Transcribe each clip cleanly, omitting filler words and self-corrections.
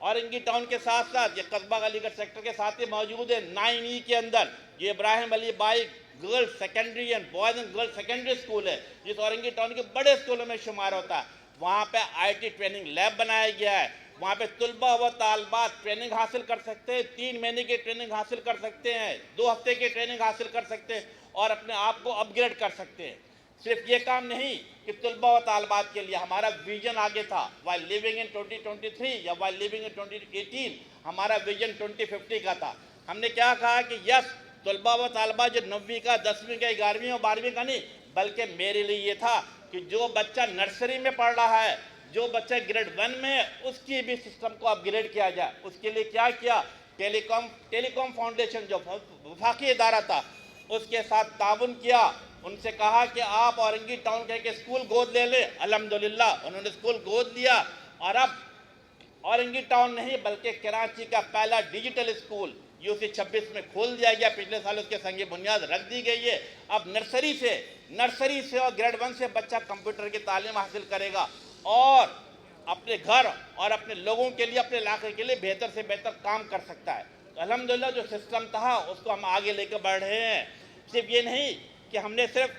Orangi town के साथ साथ ये कस्बा अलीगढ़ सेक्टर के साथ ही मौजूद है 9E के अंदर ये Ibrahim Ali by girls secondary and boys and girls secondary school है, जिस औरंगी टाउन के बड़े स्कूलों में शुमार होता है। वहाँ पे IT ट्रेनिंग लैब बनाया गया है। वहाँ पे तुलबा व तालबात ट्रेनिंग हासिल कर सकते हैं, 3 महीने की ट्रेनिंग हासिल कर सकते हैं, 2 हफ्ते की ट्रेनिंग हासिल कर सकते हैं और अपने आप को अपग्रेड कर सकते हैं। सिर्फ ये काम नहीं कि तुलबा व तालबात के लिए हमारा विजन आगे था, वाइल लिविंग इन 2023 या वाइल लिविंग इन 2018 हमारा विजन 2050 का था। हमने क्या कहा कि यस, तुलबा व तालबा जो 9वीं का 10वीं का 11वीं और 12वीं का नहीं, बल्कि मेरे लिए ये था कि जो बच्चा नर्सरी में पढ़ रहा है, जो बच्चा ग्रेड 1 में है, उसकी भी सिस्टम को अपग्रेड किया जाए। उसके लिए क्या किया, टेलीकॉम फाउंडेशन जो वफाकी इदारा था उसके साथ ताउन किया। उनसे कहा कि आप औरंगी टाउन के एक स्कूल गोद ले लें। अल्हम्दुलिल्लाह उन्होंने स्कूल गोद लिया और अब औरंगी टाउन नहीं बल्कि कराची का पहला डिजिटल स्कूल UC 26 में खोल दिया गया। पिछले साल उसके संगे बुनियाद रख दी गई है। अब नर्सरी से और ग्रेड 1 से बच्चा कंप्यूटर की तालीम हासिल करेगा और अपने घर और अपने लोगों के लिए, अपने इलाके के लिए बेहतर से बेहतर काम कर सकता है। तो अल्हम्दुलिल्लाह जो सिस्टम था उसको हम आगे लेकर बढ़ रहे हैं। सिर्फ ये नहीं कि हमने सिर्फ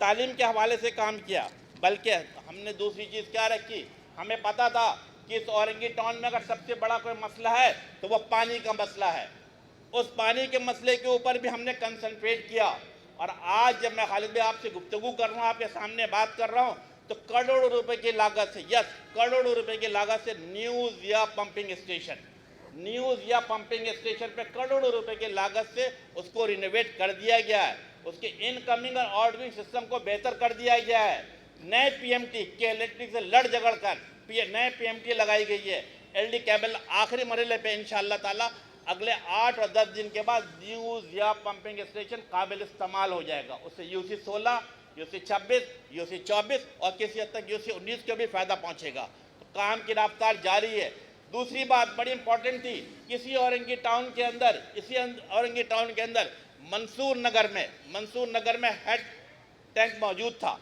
तालीम के हवाले से काम किया, बल्कि हमने दूसरी चीज़ क्या रखी। हमें पता था कि इस औरंगी टाउन में अगर सबसे बड़ा कोई मसला है तो वह पानी का मसला है। उस पानी के मसले के ऊपर भी हमने कंसंट्रेट किया और आज जब मैं खालिद भाई आपसे गुफ्तगू कर रहा हूँ, आपके सामने बात कर रहा हूँ, तो करोड़ों रुपए की लागत से, यस करोड़ों रुपए की लागत से न्यूज़ या पंपिंग स्टेशन पे करोड़ों रुपए की लागत से उसको रिनोवेट कर दिया गया है। उसके इनकमिंग और आउटगोइंग सिस्टम को बेहतर कर दिया गया है। नए PMT के इलेक्ट्रिक से लड़ झगड़ कर नए PMT लगाई गई है। LD केबल आखिरी मरहले पे इंशाअल्लाह ताला अगले 8 और 10 दिन के बाद न्यूज़ या पंपिंग स्टेशन काबिल इस्तेमाल हो जाएगा। उससे UC 16, UC 26, UC 24 और किसी हद तक UC 19 को भी फ़ायदा पहुँचेगा। तो काम की रफ्तार जारी है। दूसरी बात बड़ी इंपॉर्टेंट थी, इसी औरंगी टाउन के अंदर मंसूर नगर में हेड टैंक मौजूद था।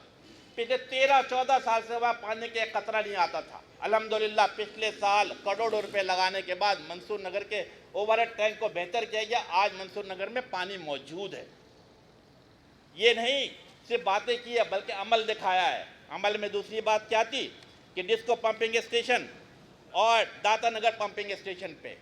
पिछले 13-14 साल से वहाँ पानी का एक कतरा नहीं आता था। अल्हम्दुलिल्लाह पिछले साल करोड़ों रुपए लगाने के बाद मंसूर नगर के ओवरहेड टैंक को बेहतर किया गया। आज मंसूर नगर में पानी मौजूद है। ये नहीं सिर्फ बातें की है बल्कि अमल दिखाया है। अमल में दूसरी बात क्या थी कि डिस्को पंपिंग स्टेशन और दाता नगर पंपिंग स्टेशन पे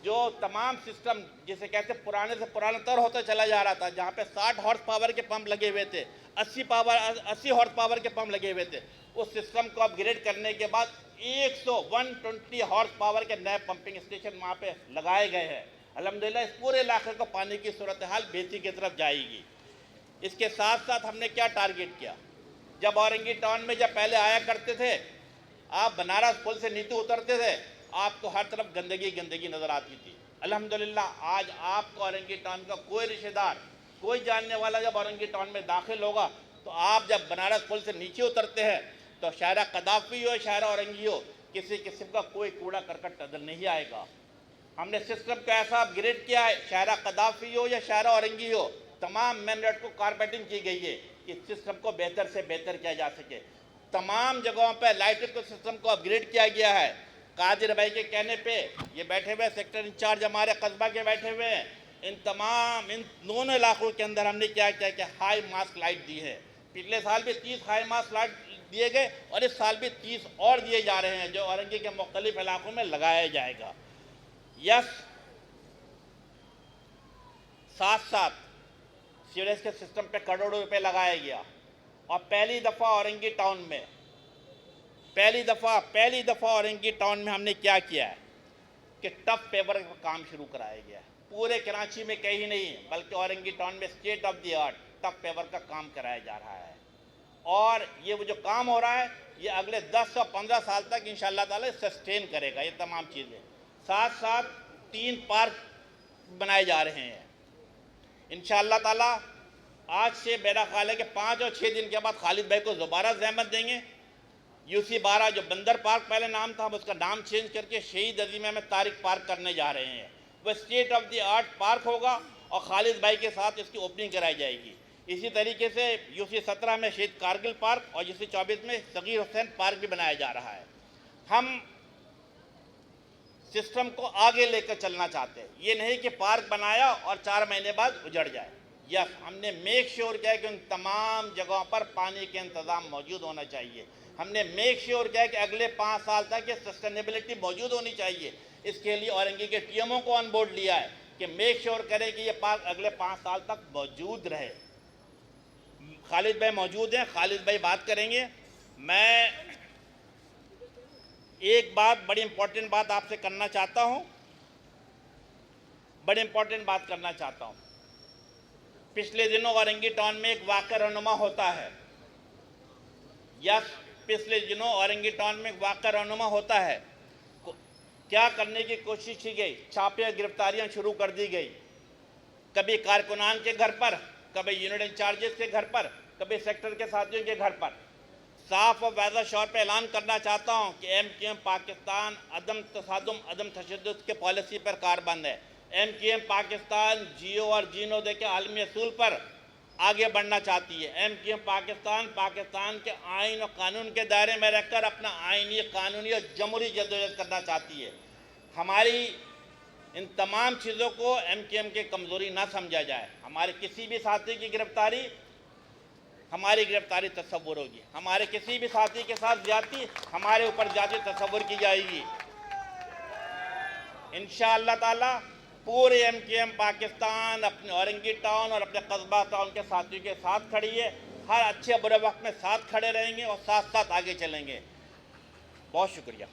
जो तमाम सिस्टम जिसे कहते पुराने से पुराना तर होता चला जा रहा था, जहाँ पे 60 हॉर्स पावर के पंप लगे हुए थे, 80 हॉर्स पावर के पंप लगे हुए थे, उस सिस्टम को अपग्रेड करने के बाद 120 हॉर्स पावर के नए पंपिंग स्टेशन वहाँ पे लगाए गए हैं। अल्हम्दुलिल्लाह इस पूरे इलाके को पानी की सूरत हाल बेहतरी की तरफ जाएगी। इसके साथ साथ हमने क्या टारगेट किया, जब औरंगी टाउन में जब पहले आया करते थे, आप बनारस पुल से नीचे उतरते थे, आपको हर तरफ गंदगी नज़र आती थी। अल्हम्दुलिल्लाह आज आपको औरंगी टाउन का कोई रिश्तेदार, कोई जानने वाला जब औरंगी टाउन में दाखिल होगा तो आप जब बनारस पुल से नीचे उतरते हैं तो शायरा कदाफी हो, शायरा औरंगी हो, किसी किस्म का कोई कूड़ा करकट नजर नहीं आएगा। हमने सिस्टम को ऐसा अपग्रेड किया है, शायरा कदाफी हो या शायरा औरंगी हो, तमाम मेन रोड को कारपेटिंग की गई है कि सिस्टम को बेहतर से बेहतर किया जा सके। तमाम जगहों पर लाइटिंग को सिस्टम को अपग्रेड किया गया है। कादिर भाई के कहने पे ये बैठे हुए सेक्टर इंचार्ज हमारे कस्बा के बैठे हुए हैं, इन दोनों इलाकों के अंदर हमने क्या किया कि हाई मास्क लाइट दी है। पिछले साल भी 30 हाई मास्क लाइट दिए गए और इस साल भी 30 और दिए जा रहे हैं जो औरंगी के मुख्तलिफ इलाकों में लगाया जाएगा। यस, साथ साथ सीवरेज के सिस्टम पे करोड़ों रुपए लगाया गया और पहली दफ़ा औरंगी टाउन में हमने क्या किया है कि टफ पेवर का काम शुरू कराया गया है। पूरे कराची में कहीं नहीं बल्कि औरंगी टाउन में state of the art tuff paver का काम कराया जा रहा है और ये वो जो काम हो रहा है ये अगले 10 और 15 साल तक इंशाअल्लाह ताला सस्टेन करेगा ये तमाम चीज़ें। साथ साथ 3 पार्क बनाए जा रहे हैं इंशाअल्लाह ताला। आज से मेरा ख्याल है कि 5 और 6 दिन के बाद खालिद भाई को दोबारा ज़हमत देंगे। UC 12 जो बंदर पार्क पहले नाम था, उसका नाम चेंज करके शहीद अजीम अहमद तारिक पार्क करने जा रहे हैं। वह state of the art park होगा और खालिद भाई के साथ इसकी ओपनिंग कराई जाएगी। इसी तरीके से UC 17 में शहीद कारगिल पार्क और UC 24 में सगीर हुसैन पार्क भी बनाया जा रहा है। हम सिस्टम को आगे लेकर चलना चाहते हैं। ये नहीं कि पार्क बनाया और 4 महीने बाद उजड़ जाए। यस, हमने मेक श्योर किया कि उन तमाम जगहों पर पानी के इंतज़ाम मौजूद होना चाहिए। हमने मेक श्योर किया कि अगले 5 साल तक ये सस्टेनेबिलिटी मौजूद होनी चाहिए। इसके लिए औरंगी के टीएमओ को ऑन बोर्ड लिया है कि मेक श्योर करें कि ये पार्क अगले 5 साल तक मौजूद रहे। खालिद भाई मौजूद हैं, खालिद भाई बात करेंगे। मैं एक बात, बड़ी इंपॉर्टेंट बात आपसे करना चाहता हूं, बड़ी इंपॉर्टेंट बात करना चाहता हूं। पिछले दिनों औरंगी टाउन में एक वाक़या रहनुमा होता है। यस, पिछले दिनों औरंगी टाउन में एक वाक़या रहनुमा होता है। क्या करने की कोशिश की गई? छापे गिरफ्तारियां शुरू कर दी गई, कभी कारकुनान के घर पर, कभी यूनिट इंचार्जेस के घर पर, कभी सेक्टर के साथियों के घर पर। साफ और वाज़ेह तौर पर ऐलान करना चाहता हूं कि MQM पाकिस्तान अदम तसादुम, अदम तशद्दुद के पॉलिसी पर कारबंद है। MQM पाकिस्तान जियो और जीनो दे के आलमी असूल पर आगे बढ़ना चाहती है। MQM पाकिस्तान पाकिस्तान के आइन और कानून के दायरे में रहकर अपना आइनी, कानूनी और जमहूरी जद्दोजहद करना चाहती है। हमारी इन तमाम चीज़ों को MQM की कमज़ोरी ना समझा जाए। हमारे किसी भी साथी की गिरफ्तारी हमारी गिरफ्तारी तस्वुर होगी। हमारे किसी भी साथी के साथ ज्यादती हमारे ऊपर ज्यादा तस्वुर की जाएगी। इंशाअल्लाह ताला पूरे MQM पाकिस्तान अपने औरंगी टाउन और अपने कस्बा टाउन के साथियों के साथ खड़ी है। हर अच्छे बुरे वक्त में साथ खड़े रहेंगे और साथ साथ आगे चलेंगे। बहुत शुक्रिया।